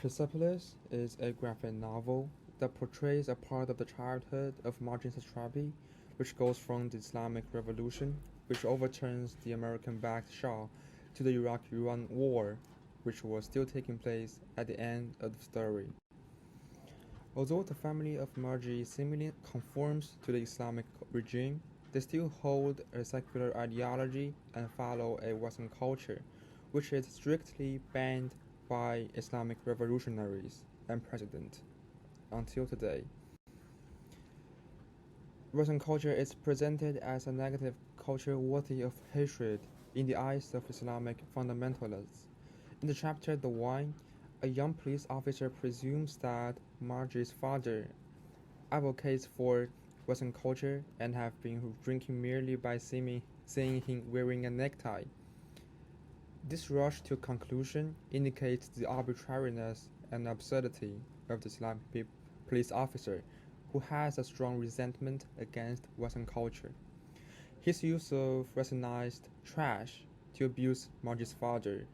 Persepolis is a graphic novel that portrays a part of the childhood of Marjane Satrapi, which goes from the Islamic Revolution, which overturns the American-backed Shah, to the Iraq-Iran War, which was still taking place at the end of the story. Although the family of Marjane seemingly conforms to the Islamic regime, they still hold a secular ideology and follow a Western culture, which is strictly banned by Islamic revolutionaries and president until today. Western culture is presented as a negative culture worthy of hatred in the eyes of Islamic fundamentalists. In the chapter The Wine, a young police officer presumes that Marjie's father advocates for Western culture and have been drinking merely by seeing him wearing a necktie. This rush to conclusion indicates the arbitrariness and absurdity of the Islamic police officer, who has a strong resentment against Western culture. His use of rationalized trash to abuse Marjie's father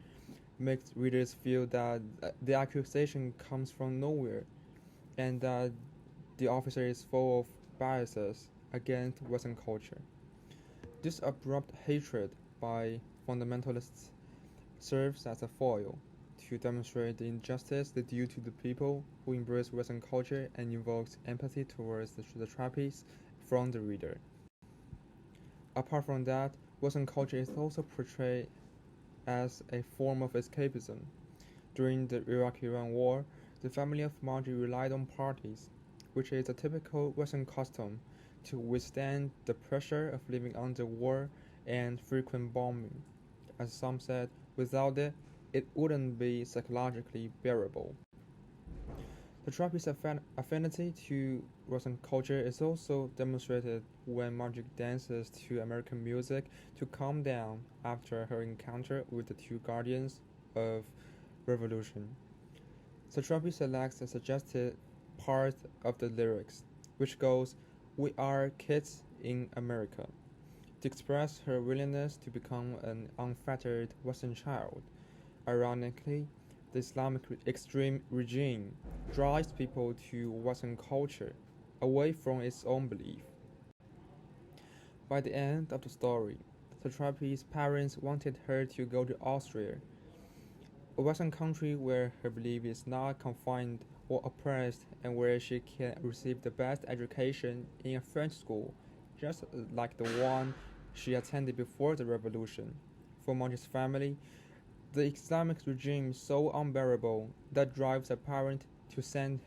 makes readers feel that the accusation comes from nowhere and that the officer is full of biases against Western culture. This abrupt hatred by fundamentalists serves as a foil to demonstrate the injustice due to the people who embrace Western culture and invokes empathy towards the Trappies from the reader. Apart from that, Western culture is also portrayed as a form of escapism. During the Iraq-Iran War, the family of Marjie relied on parties, which is a typical Western custom, to withstand the pressure of living under war and frequent bombing. As some said, without it, it wouldn't be psychologically bearable. The Trappies' affinity to Western culture is also demonstrated when Marjane dances to American music to calm down after her encounter with the two guardians of revolution. Satrapi selects a suggested part of the lyrics, which goes, "We are kids in America," to express her willingness to become an unfettered Western child. Ironically, the Islamic extreme regime drives people to Western culture, away from its own belief. By the end of the story, Satrapi's parents wanted her to go to Austria, a Western country where her belief is not confined or oppressed and where she can receive the best education in a French school, just like the one she attended before the revolution. For Marjie's family, the Islamic regime is so unbearable that drives a parent to send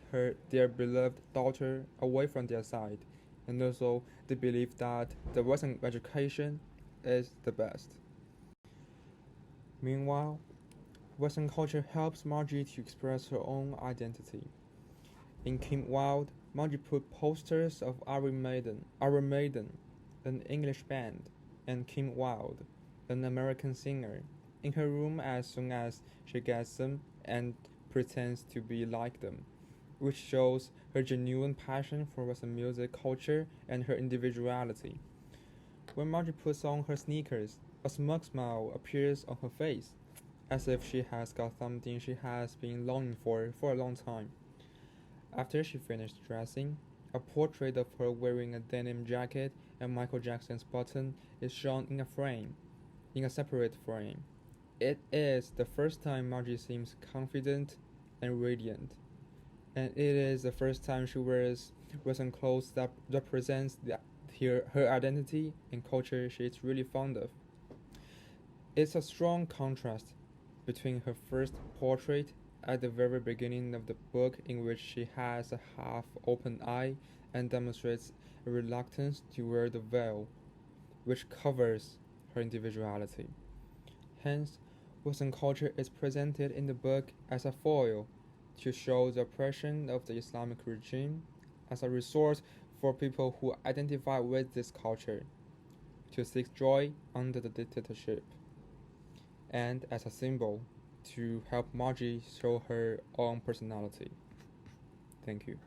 their beloved daughter away from their side, and also they believe that the Western education is the best. Meanwhile, Western culture helps Marjie to express her own identity. In Kim Wilde, Marjie put posters of Iron Maiden, an English band, and Kim Wilde, an American singer, in her room as soon as she gets them and pretends to be like them, which shows her genuine passion for Western music culture and her individuality. When Marjie puts on her sneakers, a smug smile appears on her face, as if she has got something she has been longing for a long time. After she finished dressing, a portrait of her wearing a denim jacket and Michael Jackson's button is shown in a separate frame. It is the first time Marjie seems confident and radiant, and it is the first time she wears Western clothes that represents her identity and culture she is really fond of. It's a strong contrast between her first portrait at the very beginning of the book, in which she has a half-open eye and demonstrates a reluctance to wear the veil, which covers her individuality. Hence, Western culture is presented in the book as a foil to show the oppression of the Islamic regime, as a resource for people who identify with this culture, to seek joy under the dictatorship, and as a symbol to help Marjie show her own personality. Thank you.